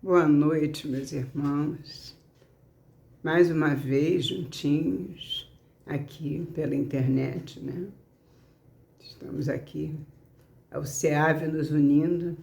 Boa noite, meus irmãos. Mais uma vez, juntinhos, aqui pela internet, né? Estamos aqui, ao SEAV nos unindo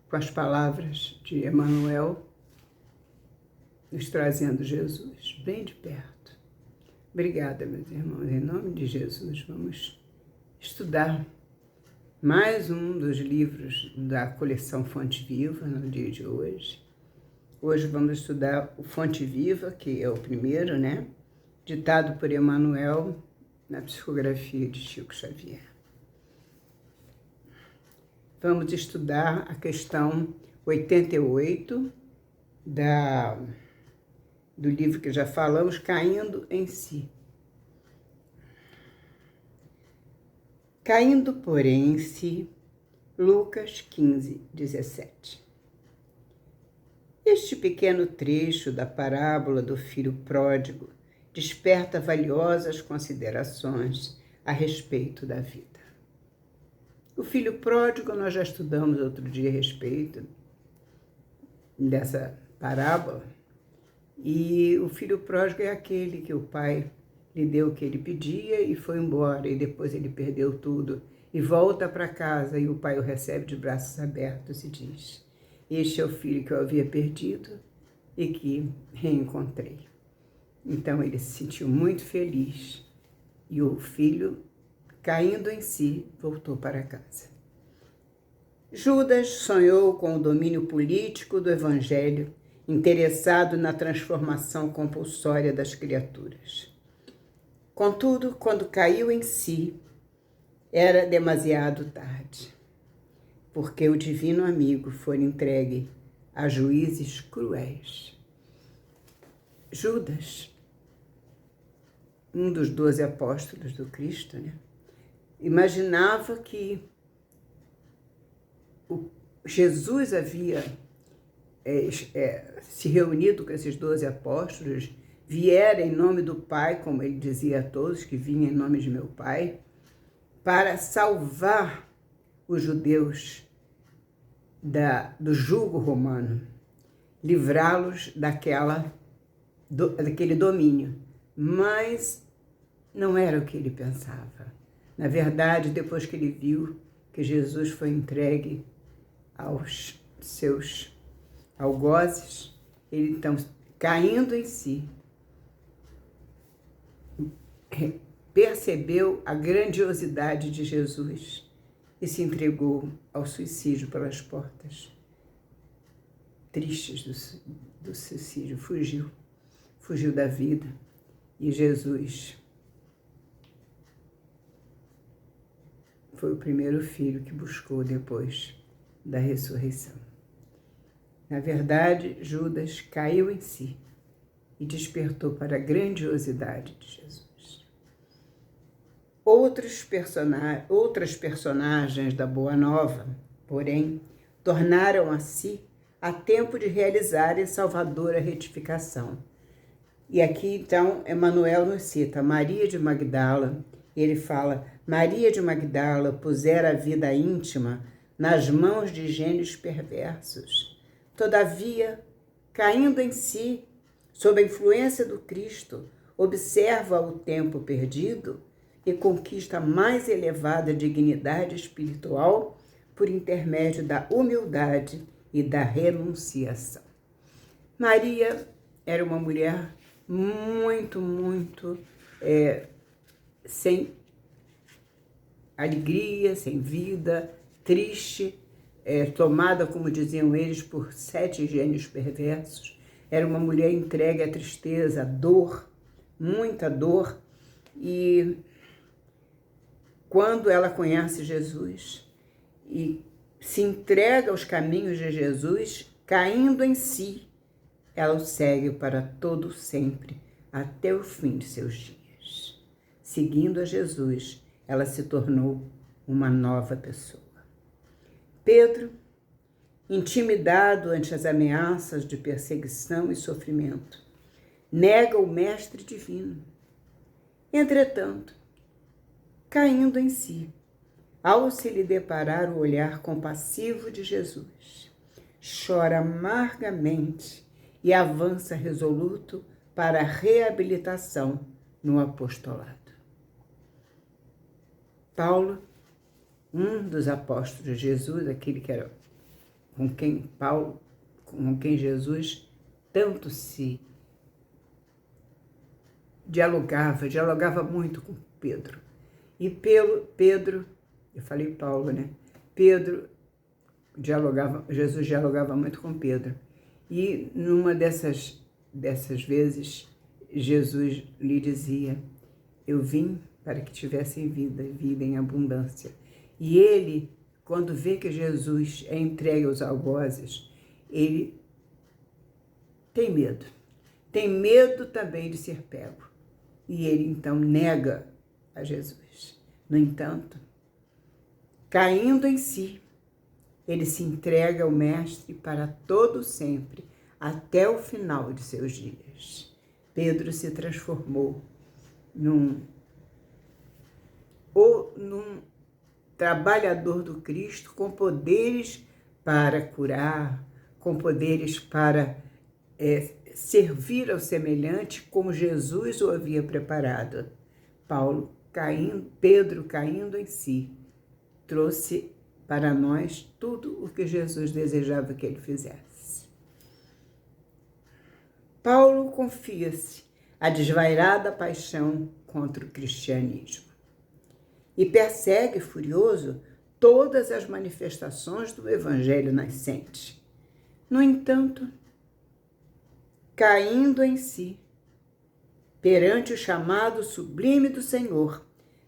com as palavras de Emmanuel, nos trazendo Jesus bem de perto. Obrigada, meus irmãos. Em nome de Jesus, vamos estudar mais um dos livros da coleção Fonte Viva no dia de hoje. Hoje vamos estudar o Fonte Viva, que é o primeiro, né? Ditado por Emmanuel na psicografia de Chico Xavier. Vamos estudar a questão 88 do livro que já falamos, Caindo em Si. Caindo, porém, em si, Lucas 15, 17. Este pequeno trecho da parábola do filho pródigo desperta valiosas considerações a respeito da vida. O filho pródigo, nós já estudamos outro dia a respeito dessa parábola, e o filho pródigo é aquele que o pai lhe deu o que ele pedia e foi embora, e depois ele perdeu tudo e volta para casa, e o pai o recebe de braços abertos e diz: este é o filho que eu havia perdido e que reencontrei. Então ele se sentiu muito feliz e o filho, caindo em si, voltou para casa. Judas sonhou com o domínio político do evangelho, interessado na transformação compulsória das criaturas. Contudo, quando caiu em si, era demasiado tarde, porque o divino amigo foi entregue a juízes cruéis. Judas, um dos 12 apóstolos do Cristo, né, imaginava que Jesus havia se reunido com esses 12 apóstolos, viera em nome do Pai, como ele dizia a todos, que vinha em nome de meu Pai, para salvar os judeus do jugo romano, livrá-los daquele domínio. Mas não era o que ele pensava. Na verdade, depois que ele viu que Jesus foi entregue aos seus algozes, ele então, caindo em si, percebeu a grandiosidade de Jesus e se entregou ao suicídio pelas portas tristes do suicídio. Fugiu da vida. E Jesus foi o primeiro filho que buscou depois da ressurreição. Na verdade, Judas caiu em si e despertou para a grandiosidade de Jesus. Outras personagens da Boa Nova, porém, tornaram a si a tempo de realizarem salvadora retificação. E aqui, então, Emmanuel nos cita Maria de Magdala. Ele fala: Maria de Magdala pusera a vida íntima nas mãos de gênios perversos. Todavia, caindo em si, sob a influência do Cristo, observa o tempo perdido e conquista a mais elevada dignidade espiritual por intermédio da humildade e da renunciação. Maria era uma mulher muito sem alegria, sem vida, triste, tomada, como diziam eles, por 7 gênios perversos. Era uma mulher entregue à tristeza, à dor, muita dor. E quando ela conhece Jesus e se entrega aos caminhos de Jesus, caindo em si, ela o segue para todo sempre, até o fim de seus dias. Seguindo a Jesus, ela se tornou uma nova pessoa. Pedro, intimidado ante as ameaças de perseguição e sofrimento, nega o Mestre Divino. Entretanto, caindo em si, ao se lhe deparar o olhar compassivo de Jesus, chora amargamente e avança resoluto para a reabilitação no apostolado. Paulo, um dos apóstolos de Jesus, aquele que era com quem Jesus tanto se dialogava muito com Pedro. E Pedro, eu falei Paulo, né? Jesus dialogava muito com Pedro. E numa dessas vezes, Jesus lhe dizia: eu vim para que tivessem vida em abundância. E ele, quando vê que Jesus é entregue aos algozes, ele tem medo. Tem medo também de ser pego. E ele então nega a Jesus. No entanto, caindo em si, ele se entrega ao Mestre para todo sempre, até o final de seus dias. Pedro se transformou num trabalhador do Cristo com poderes para curar, com poderes para servir ao semelhante como Jesus o havia preparado. Pedro caindo em si, trouxe para nós tudo o que Jesus desejava que ele fizesse. Paulo confia-se à desvairada paixão contra o cristianismo e persegue furioso todas as manifestações do evangelho nascente. No entanto, caindo em si, perante o chamado sublime do Senhor,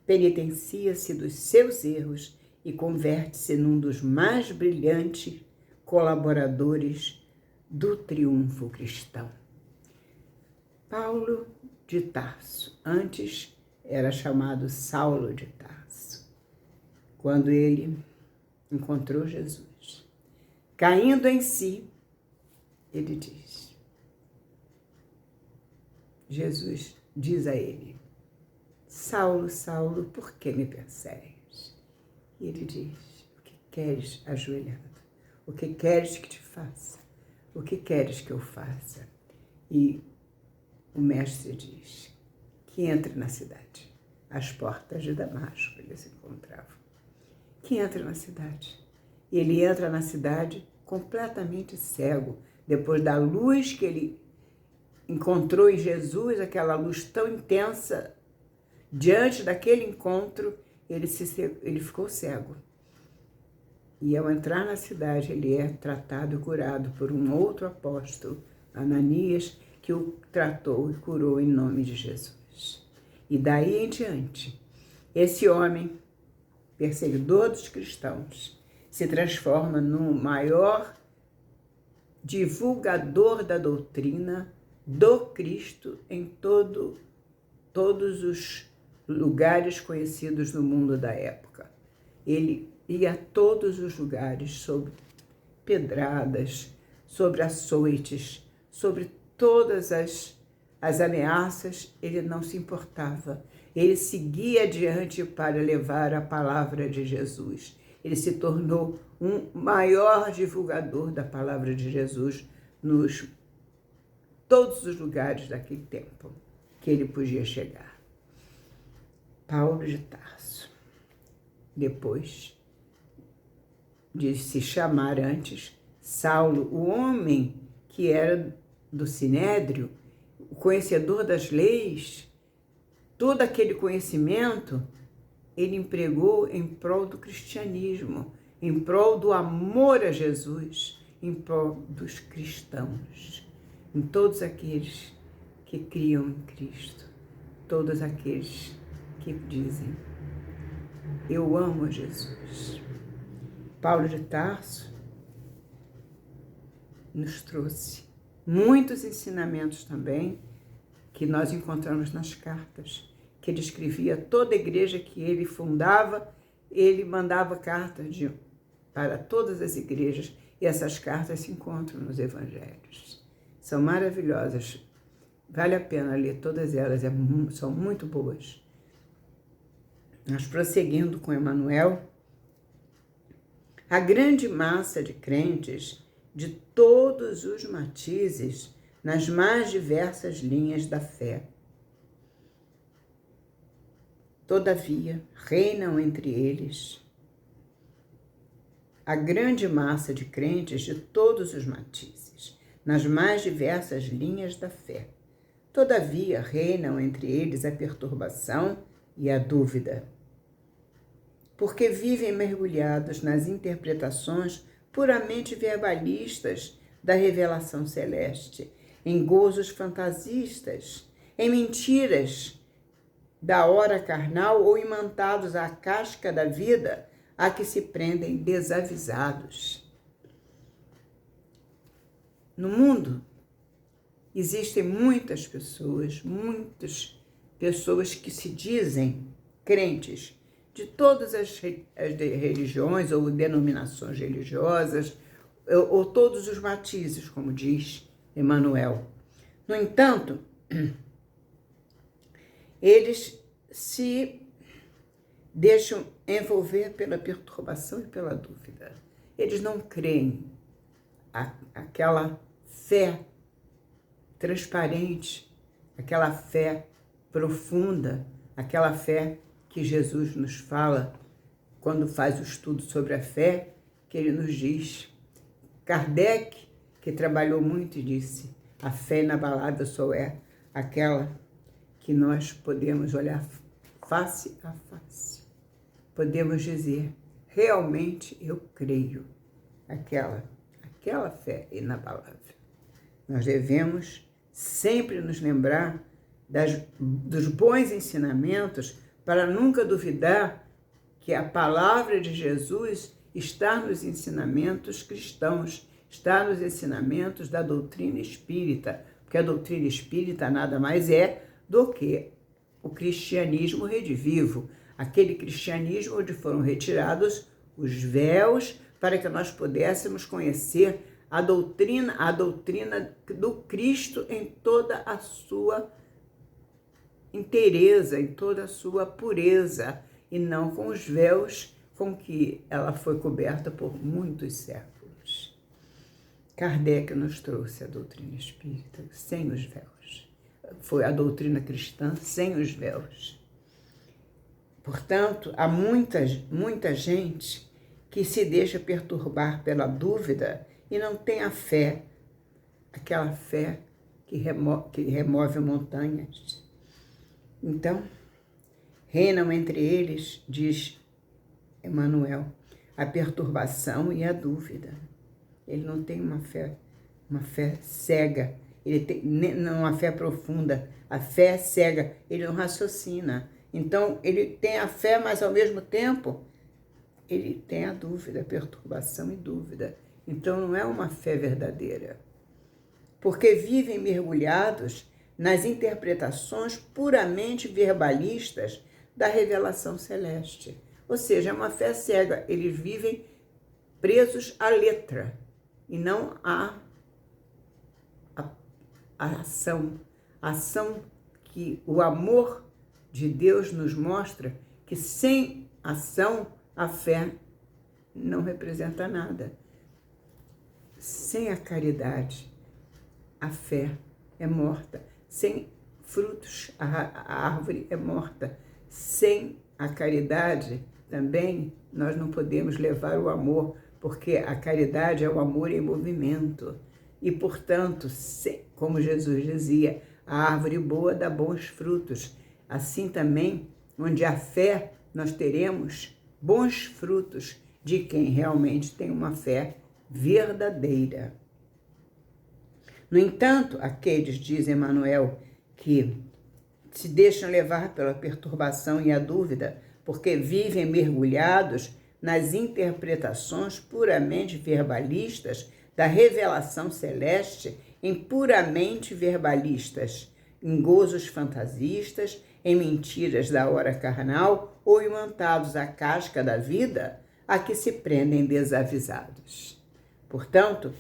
penitencia-se dos seus erros e converte-se num dos mais brilhantes colaboradores do triunfo cristão. Paulo de Tarso, antes era chamado Saulo de Tarso, quando ele encontrou Jesus. Caindo em si, ele diz, Jesus diz a ele: Saulo, Saulo, por que me persegues? E ele diz: o que queres, ajoelhado? O que queres que te faça? O que queres que eu faça? E o mestre diz que entre na cidade. Às portas de Damasco ele se encontrava. Que entre na cidade. E ele entra na cidade completamente cego, depois da luz que ele encontrou em Jesus, aquela luz tão intensa. Diante daquele encontro, ele ficou cego. E ao entrar na cidade, ele é tratado e curado por um outro apóstolo, Ananias, que o tratou e curou em nome de Jesus. E daí em diante, esse homem, perseguidor dos cristãos, se transforma no maior divulgador da doutrina do Cristo em todos os lugares conhecidos no mundo da época. Ele ia a todos os lugares sobre pedradas, sobre açoites, sobre todas as ameaças, ele não se importava. Ele seguia adiante para levar a palavra de Jesus. Ele se tornou um maior divulgador da palavra de Jesus nos todos os lugares daquele tempo que ele podia chegar. Paulo de Tarso, depois de se chamar antes Saulo, o homem que era do Sinédrio, o conhecedor das leis, todo aquele conhecimento ele empregou em prol do cristianismo, em prol do amor a Jesus, em prol dos cristãos, em todos aqueles que criam em Cristo, todos aqueles que dizem: eu amo a Jesus. Paulo de Tarso nos trouxe muitos ensinamentos também que nós encontramos nas cartas, que ele escrevia a toda a igreja que ele fundava, ele mandava cartas para todas as igrejas, e essas cartas se encontram nos evangelhos. São maravilhosas, vale a pena ler todas elas, são muito boas. Nós prosseguindo com Emmanuel, a grande massa de crentes de todos os matizes nas mais diversas linhas da fé. Todavia, reinam entre eles a grande massa de crentes de todos os matizes, nas mais diversas linhas da fé. Todavia, reinam entre eles a perturbação e a dúvida, porque vivem mergulhados nas interpretações puramente verbalistas da revelação celeste, em gozos fantasistas, em mentiras da hora carnal ou imantados à casca da vida a que se prendem desavisados. No mundo existem muitas pessoas que se dizem crentes de todas as religiões ou denominações religiosas, ou todos os matizes, como diz Emmanuel. No entanto, eles se deixam envolver pela perturbação e pela dúvida. Eles não creem aquela fé transparente, aquela fé profunda, aquela fé que Jesus nos fala quando faz o estudo sobre a fé, que ele nos diz. Kardec, que trabalhou muito, disse: a fé inabalável só é aquela que nós podemos olhar face a face. Podemos dizer, realmente eu creio, aquela fé inabalável. Nós devemos sempre nos lembrar dos bons ensinamentos para nunca duvidar que a palavra de Jesus está nos ensinamentos cristãos, está nos ensinamentos da doutrina espírita, porque a doutrina espírita nada mais é do que o cristianismo redivivo, aquele cristianismo onde foram retirados os véus para que nós pudéssemos conhecer a doutrina do Cristo em toda a sua inteireza, em toda a sua pureza, e não com os véus com que ela foi coberta por muitos séculos. Kardec nos trouxe a doutrina espírita sem os véus. Foi a doutrina cristã sem os véus. Portanto, há muita gente que se deixa perturbar pela dúvida e não tem a fé, aquela fé que remove montanhas. Então, reinam entre eles, diz Emmanuel, a perturbação e a dúvida. Ele não tem uma fé cega, ele tem não uma fé profunda, a fé é cega, ele não raciocina. Então, ele tem a fé, mas ao mesmo tempo, ele tem a dúvida, a perturbação e dúvida. Então, não é uma fé verdadeira. Porque vivem mergulhados nas interpretações puramente verbalistas da revelação celeste. Ou seja, é uma fé cega. Eles vivem presos à letra e não à ação. A ação que o amor de Deus nos mostra que sem ação a fé não representa nada. Sem a caridade, a fé é morta. Sem frutos, a árvore é morta. Sem a caridade, também nós não podemos levar o amor, porque a caridade é o amor em movimento. E, portanto, como Jesus dizia, a árvore boa dá bons frutos. Assim também, onde há fé, nós teremos bons frutos de quem realmente tem uma fé verdadeira. No entanto, aqueles, diz Emmanuel, que se deixam levar pela perturbação e a dúvida, porque vivem mergulhados nas interpretações puramente verbalistas da revelação celeste, em puramente verbalistas, em gozos fantasistas, em mentiras da hora carnal ou imantados à casca da vida, a que se prendem desavisados. Portanto,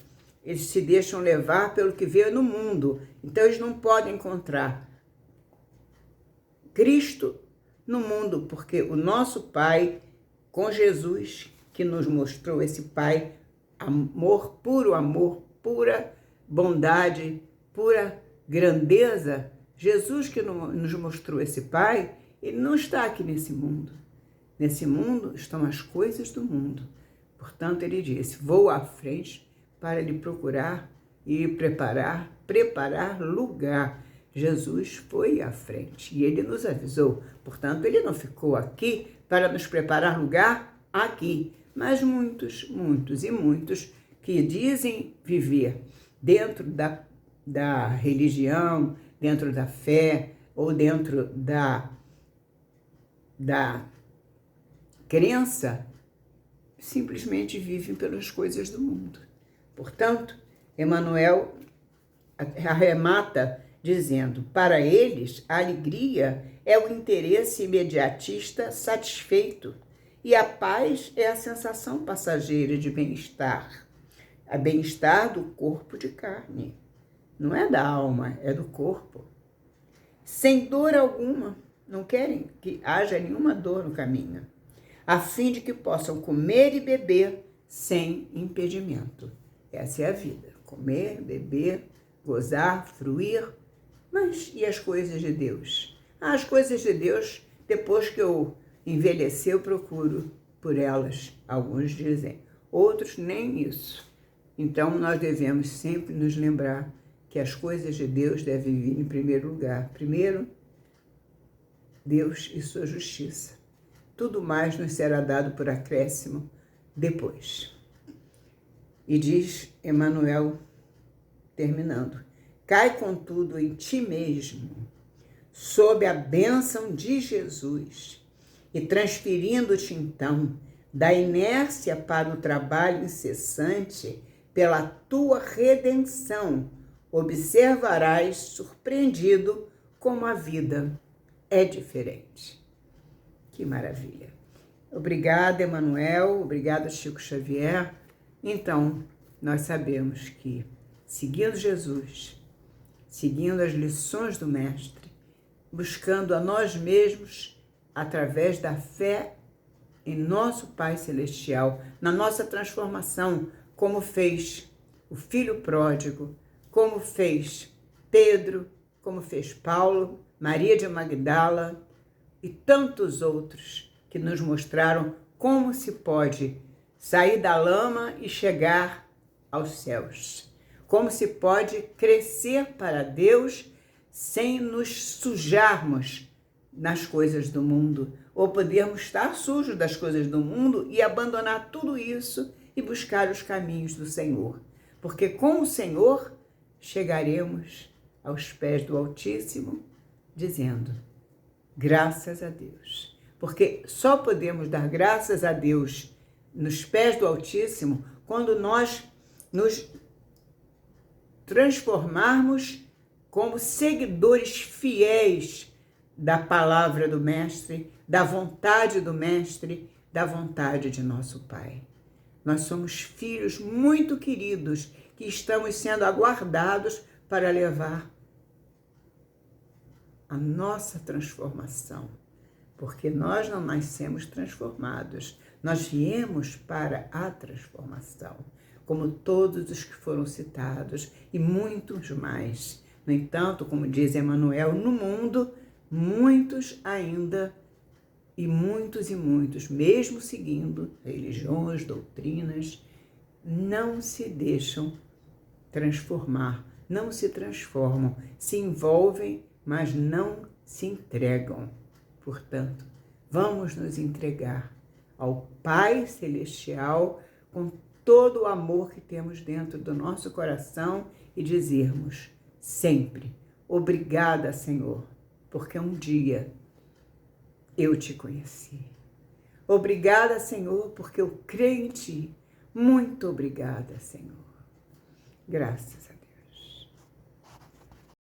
eles se deixam levar pelo que vê no mundo. Então, eles não podem encontrar Cristo no mundo, porque o nosso Pai, com Jesus, que nos mostrou esse Pai amor, pura bondade, pura grandeza. Jesus que nos mostrou esse Pai, ele não está aqui nesse mundo. Nesse mundo estão as coisas do mundo. Portanto, ele disse, vou à frente para lhe procurar e preparar lugar. Jesus foi à frente e ele nos avisou. Portanto, ele não ficou aqui para nos preparar lugar aqui. Mas muitos que dizem viver dentro da religião, dentro da fé ou dentro da crença, simplesmente vivem pelas coisas do mundo. Portanto, Emmanuel arremata dizendo, para eles, a alegria é o interesse imediatista satisfeito e a paz é a sensação passageira de bem-estar. A bem-estar do corpo de carne. Não é da alma, é do corpo. Sem dor alguma, não querem que haja nenhuma dor no caminho, a fim de que possam comer e beber sem impedimento. Essa é a vida, comer, beber, gozar, fruir. Mas e as coisas de Deus? As coisas de Deus, depois que eu envelhecer, eu procuro por elas, alguns dizem, outros nem isso. Então, nós devemos sempre nos lembrar que as coisas de Deus devem vir em primeiro lugar. Primeiro, Deus e sua justiça. Tudo mais nos será dado por acréscimo depois. E diz Emmanuel, terminando, cai contudo em ti mesmo, sob a bênção de Jesus, e transferindo-te então da inércia para o trabalho incessante, pela tua redenção, observarás surpreendido como a vida é diferente. Que maravilha! Obrigada, Emmanuel, obrigada, Chico Xavier. Então, nós sabemos que, seguindo Jesus, seguindo as lições do Mestre, buscando a nós mesmos através da fé em nosso Pai Celestial, na nossa transformação, como fez o Filho Pródigo, como fez Pedro, como fez Paulo, Maria de Magdala e tantos outros que nos mostraram como se pode sair da lama e chegar aos céus. Como se pode crescer para Deus sem nos sujarmos nas coisas do mundo, ou podermos estar sujos das coisas do mundo e abandonar tudo isso e buscar os caminhos do Senhor. Porque com o Senhor chegaremos aos pés do Altíssimo, dizendo, graças a Deus. Porque só podemos dar graças a Deus nos pés do Altíssimo quando nós nos transformarmos como seguidores fiéis da palavra do Mestre, da vontade do Mestre, da vontade de nosso Pai. Nós somos filhos muito queridos que estamos sendo aguardados para levar a nossa transformação, porque nós não nascemos transformados, nós viemos para a transformação, como todos os que foram citados e muitos mais. No entanto, como diz Emmanuel, no mundo, muitos ainda e muitos, mesmo seguindo religiões, doutrinas, não se deixam transformar, não se transformam, se envolvem, mas não se entregam. Portanto, vamos nos entregar ao Pai Celestial com todo o amor que temos dentro do nosso coração e dizermos sempre, obrigada, Senhor, porque um dia eu te conheci. Obrigada, Senhor, porque eu creio em ti. Muito obrigada, Senhor. Graças a Deus.